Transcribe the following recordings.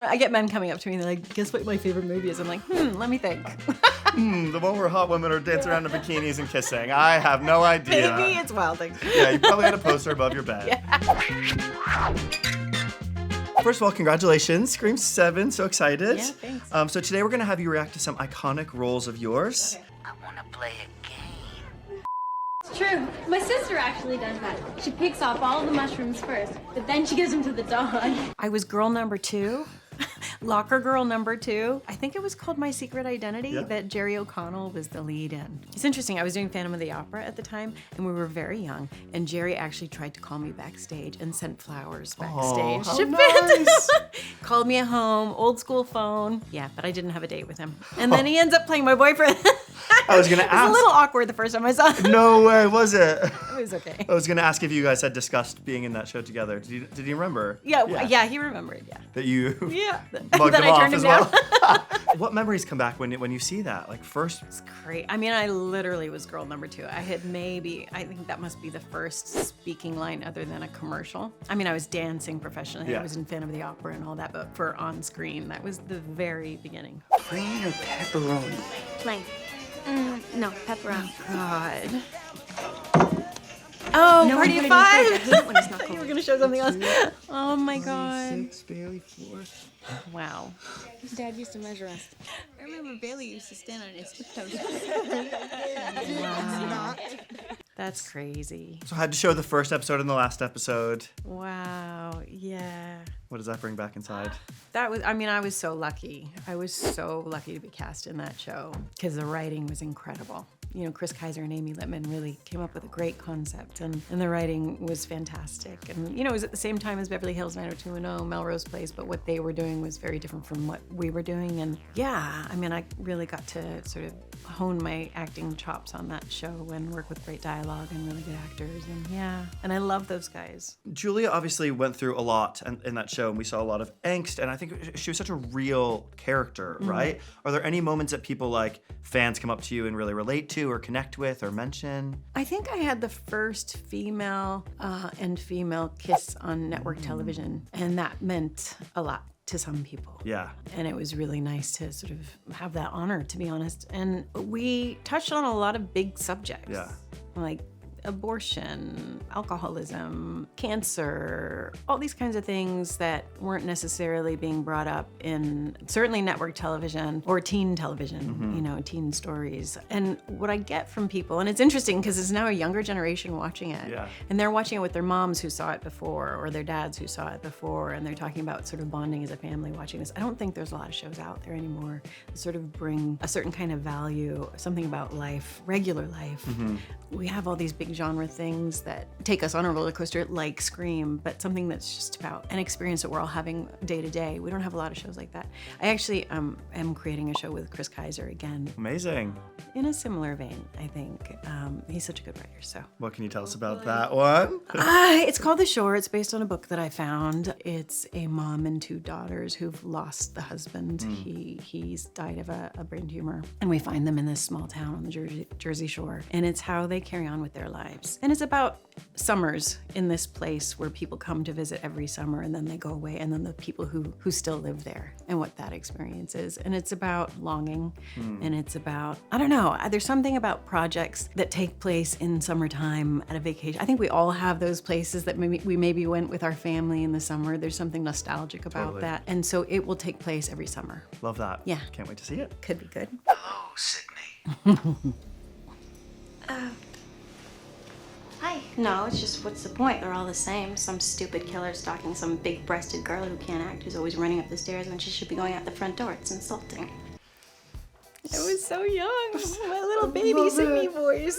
I get men coming up to me and they're like, guess what my favorite movie is? I'm like, let me think. The one where hot women are dancing around in bikinis and kissing. I have no idea. Maybe it's Wild Things. Yeah, you probably had a poster above your bed. Yeah. First of all, congratulations. Scream 7, so excited. Yeah, thanks. So today we're gonna have you react to some iconic roles of yours. Okay. I want to play a game. It's true. My sister actually does that. She picks off all the mushrooms first, but then she gives them to the dog. I was girl number 2. Locker girl number 2. I think it was called My Secret Identity that Jerry O'Connell was the lead in. It's interesting, I was doing Phantom of the Opera at the time and we were very young and Jerry actually tried to call me backstage and sent flowers backstage. Oh, to nice. Called me at home, old school phone. Yeah, but I didn't have a date with him. And then he ends up playing my boyfriend. I was gonna ask. It was a little awkward the first time I saw him. No way, was it? It was okay. I was gonna ask if you guys had discussed being in that show together. Did you remember? Yeah, he remembered, yeah. That you Yeah. mugged Then him I off turned as him down. well. What memories come back when you see that? Like first. It's great. I mean, I literally was girl number 2. I think that must be the first speaking line other than a commercial. I mean, I was dancing professionally. Yeah. I was in Phantom of the Opera and all that, but for on screen, that was the very beginning. Plain or pepperoni? Plain. No, pepperoni. God. Oh, No, Party I'm of putting it in the 5! fridge. I hate it when it's I not thought you cold. were gonna show something else. Oh my God. 6, barely 4. Wow. Dad used to measure us. I remember Bailey used to stand on his tiptoes. Wow. That's crazy. So I had to show the first episode and the last episode. Wow. Yeah. What does that bring back inside? I was so lucky. I was so lucky to be cast in that show because the writing was incredible. You know, Chris Kaiser and Amy Littman really came up with a great concept and the writing was fantastic. And, you know, it was at the same time as Beverly Hills 90210, Melrose Place, but what they were doing was very different from what we were doing. And yeah, I mean, I really got to sort of hone my acting chops on that show and work with great dialogue and really good actors. And yeah, and I love those guys. Julia obviously went through a lot in that show, and we saw a lot of angst, and I think she was such a real character, right? Are there any moments that people like fans come up to you and really relate to or connect with or mention? I think I had the first female and female kiss on network television, and that meant a lot to some people. Yeah. And it was really nice to sort of have that honor, to be honest. And we touched on a lot of big subjects. Yeah. Like abortion, alcoholism, cancer, all these kinds of things that weren't necessarily being brought up in certainly network television or teen television, you know, teen stories. And what I get from people, and it's interesting because it's now a younger generation watching it. Yeah. And they're watching it with their moms who saw it before or their dads who saw it before, and they're talking about sort of bonding as a family watching this. I don't think there's a lot of shows out there anymore that sort of bring a certain kind of value, something about life, regular life. We have all these big genre things that take us on a roller coaster like Scream, but something that's just about an experience that we're all having day to day. We don't have a lot of shows like that. I actually am creating a show with Chris Kaiser again Amazing. in a similar vein, I think. He's such a good writer, so. What can you tell us about that one? It's called The Shore. It's based on a book that I found. It's a mom and 2 daughters who've lost the husband. He's died of a brain tumor. And we find them in this small town on the Jersey Shore. And it's how they carry on with their lives. And it's about summers in this place where people come to visit every summer and then they go away, and then the people who still live there and what that experience is. And it's about longing, and it's about, I don't know, there's something about projects that take place in summertime at a vacation. I think we all have those places that we maybe went with our family in the summer. There's something nostalgic about Totally. that. And so it will take place every summer. Love that. Yeah. Can't wait to see it. Could be good. Hello, Sydney. Hi. No, it's just, what's the point? They're all the same. Some stupid killer stalking some big-breasted girl who can't act, who's always running up the stairs when she should be going out the front door. It's insulting. I was so young. My little baby voice.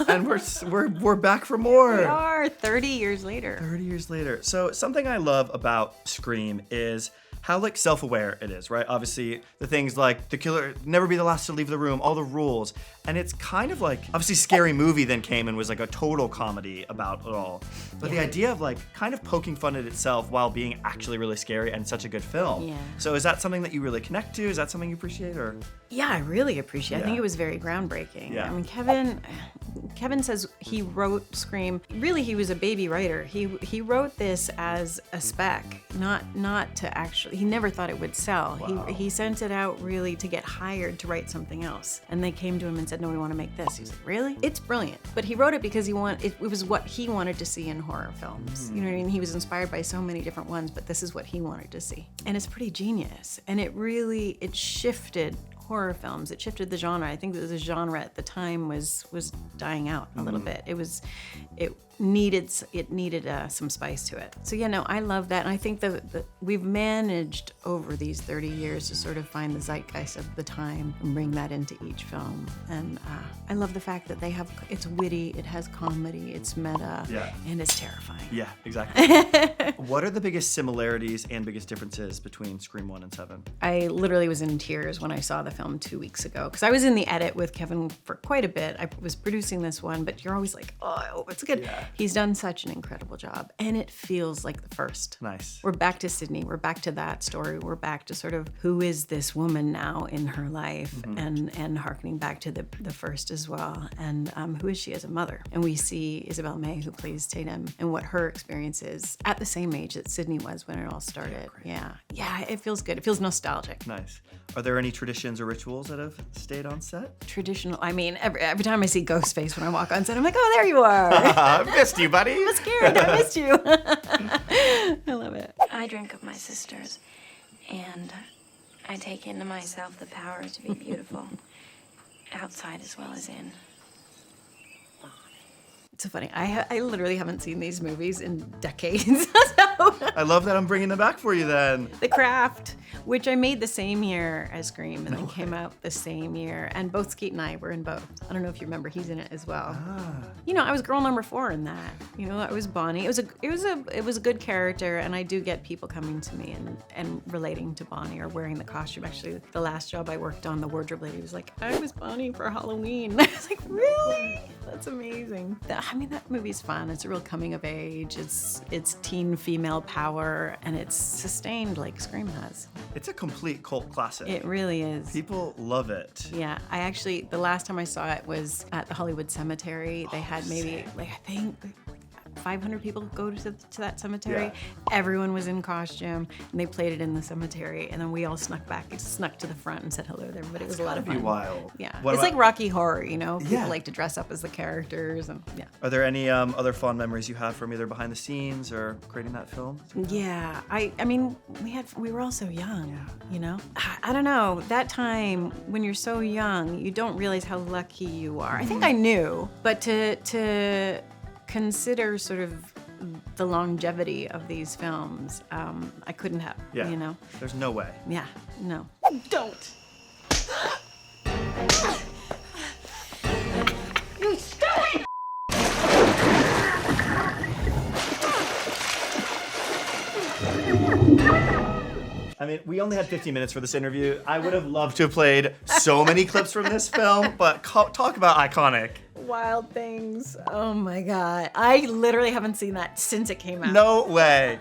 And we're back for more. We are 30 years later. 30 years later. So something I love about Scream is how like self-aware it is, right? Obviously the things like the killer never be the last to leave the room, all the rules. And it's kind of like, obviously Scary Movie then came and was like a total comedy about it all. But the idea of like kind of poking fun at itself while being actually really scary and such a good film. Yeah. So is that something that you really connect to? Is that something you appreciate or? Yeah, I really appreciate it. I think Yeah. it was very groundbreaking. Yeah. I mean, Kevin says he wrote Scream. Really, he was a baby writer. He wrote this as a spec, not to actually. he never thought it would sell. Wow. He sent it out really to get hired to write something else. And they came to him and said, no, we want to make this. He's like, really? It's brilliant. But he wrote it because it was what he wanted to see in horror films. You know what I mean? He was inspired by so many different ones, but this is what he wanted to see. And it's pretty genius. And it shifted horror films. It shifted the genre. I think that the genre at the time was dying out a little bit. It needed some spice to it. So yeah, no, I love that. And I think that we've managed over these 30 years to sort of find the zeitgeist of the time and bring that into each film. And I love the fact that it's witty, it has comedy, it's meta, and it's terrifying. Yeah, exactly. What are the biggest similarities and biggest differences between Scream 1 and 7? I literally was in tears when I saw the film 2 weeks ago because I was in the edit with Kevin for quite a bit. I was producing this one, but you're always like, oh, I hope it's good. Yeah. He's done such an incredible job, and it feels like the first. Nice. We're back to Sydney. We're back to that story. We're back to sort of who is this woman now in her life, and harkening back to the first as well, and who is she as a mother? And we see Isabel May, who plays Tatum, and what her experience is at the same age that Sydney was when it all started. Yeah, it feels good. It feels nostalgic. Nice. Are there any traditions or rituals that have stayed on set? Traditional. I mean, every time I see Ghostface when I walk on set, I'm like, oh, there you are. I missed you, buddy. I was scared. I missed you. I love it. I drink of my sisters, and I take into myself the power to be beautiful, outside as well as in. It's so funny. I literally haven't seen these movies in decades. I love that I'm bringing them back for you then. The Craft, which I made the same year as Scream, and then came out the same year. And both Skeet and I were in both. I don't know if you remember, he's in it as well. You know, I was girl number 4 in that. You know, I was Bonnie. It was a good character, and I do get people coming to me and relating to Bonnie or wearing the costume. Actually, the last job I worked on, the wardrobe lady was like, I was Bonnie for Halloween. I was like, really? That's amazing. That movie's fun. It's a real coming of age. It's teen female power, and it's sustained like Scream has. It's a complete cult classic. It really is. People love it. Yeah, the last time I saw it was at the Hollywood Cemetery. They had maybe, I think, 500 people go to that cemetery. Yeah. Everyone was in costume, and they played it in the cemetery, and then we all snuck to the front and said hello to everybody. It was a lot of fun. That'd be wild. Yeah, What it's about- like Rocky Horror, you know? People Yeah. like to dress up as the characters, and yeah. Are there any other fond memories you have from either behind the scenes or creating that film? Yeah, I mean, we were all so young, you know? I don't know, that time when you're so young, you don't realize how lucky you are. I think I knew, but to consider sort of the longevity of these films, I couldn't have, Yeah. you know? There's no way. Yeah, no. Don't. You stupid! I mean, we only had 15 minutes for this interview. I would have loved to have played so many clips from this film, but talk about iconic. Wild Things. Oh my God. I literally haven't seen that since it came out. No way.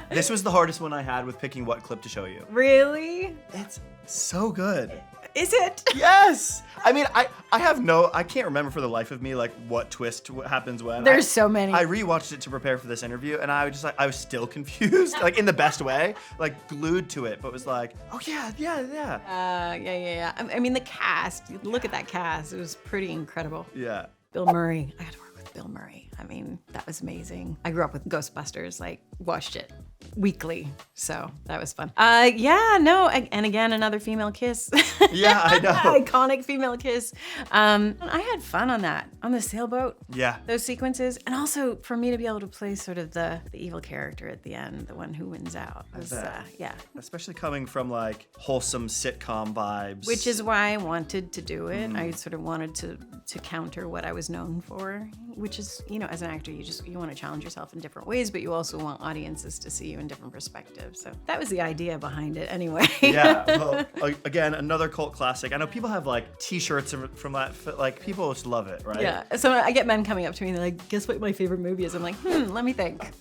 This was the hardest one I had with picking what clip to show you. Really? It's so good. Is it? Yes. I mean, I can't remember for the life of me, like, what twist happens when. There's so many. I rewatched it to prepare for this interview, and I was still confused, like, in the best way, like, glued to it, but was like, oh, yeah. Yeah. I mean, the cast, look at that cast. It was pretty incredible. Yeah. Bill Murray. I got to work with Bill Murray. I mean, that was amazing. I grew up with Ghostbusters, like, watched it weekly. So that was fun. And again, another female kiss. Yeah, I know. Iconic female kiss. I had fun on that, on the sailboat. Yeah. Those sequences. And also for me to be able to play sort of the evil character at the end, the one who wins out. Was, yeah. Especially coming from, like, wholesome sitcom vibes. Which is why I wanted to do it. I sort of wanted to counter what I was known for, which is, you know, as an actor, you want to challenge yourself in different ways, but you also want audiences to see you in different perspectives. So that was the idea behind it anyway. Yeah, well, again, another cult classic. I know people have, like, t-shirts from that, like, people just love it, right? Yeah, so I get men coming up to me and they're like, guess what my favorite movie is? I'm like, let me think.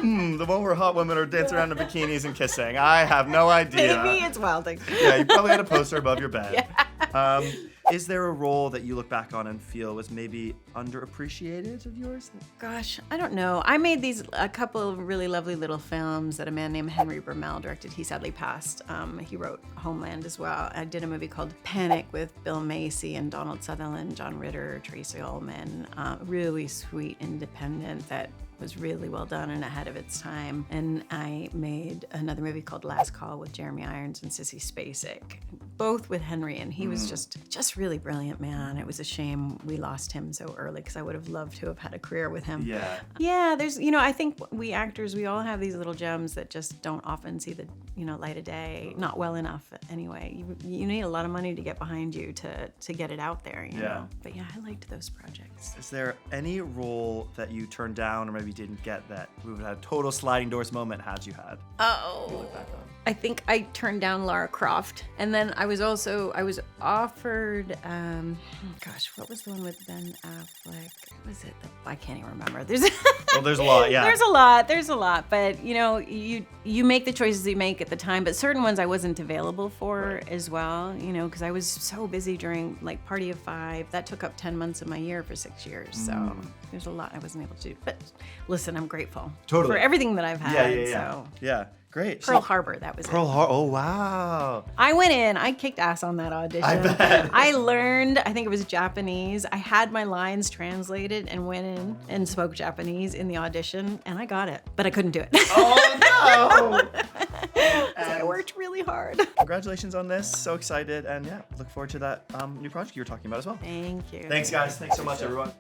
The one where hot women are dancing around in bikinis and kissing. I have no idea. Maybe it's Wild Things. Yeah, you probably had a poster above your bed. Is there a role that you look back on and feel was maybe underappreciated of yours? Gosh, I don't know. I made a couple of really lovely little films that a man named Henry Bermel directed. He sadly passed. He wrote Homeland as well. I did a movie called Panic with Bill Macy and Donald Sutherland, John Ritter, Tracy Ullman. Really sweet independent that was really well done and ahead of its time. And I made another movie called Last Call with Jeremy Irons and Sissy Spacek, both with Henry, and he was just really brilliant, man. It was a shame we lost him so early because I would have loved to have had a career with him. Yeah. Yeah, there's, I think we actors, we all have these little gems that just don't often see the, light of day, not well enough anyway. You need a lot of money to get behind you to get it out there, you know? But yeah, I liked those projects. Is there any role that you turned down or maybe didn't get that we would have a total sliding doors moment had you had? Oh, I think I turned down Lara Croft. And then I was offered, what was the one with Ben Affleck? What was it? I can't even remember. There's There's a lot, yeah. There's a lot. But, you make the choices you make at the time, but certain ones I wasn't available for as well, because I was so busy during like Party of Five. That took up 10 months of my year for 6 years. So there's a lot I wasn't able to do. But listen, I'm grateful for everything that I've had. Yeah, great. Pearl Harbor, that was it. Oh, wow. I went in, I kicked ass on that audition. I bet. I learned, I think it was Japanese. I had my lines translated and went in and spoke Japanese in the audition, and I got it, but I couldn't do it. Oh, no. So I worked really hard. Congratulations on this. So excited. And yeah, look forward to that new project you were talking about as well. Thank you. Thanks, guys. Thanks so much, everyone.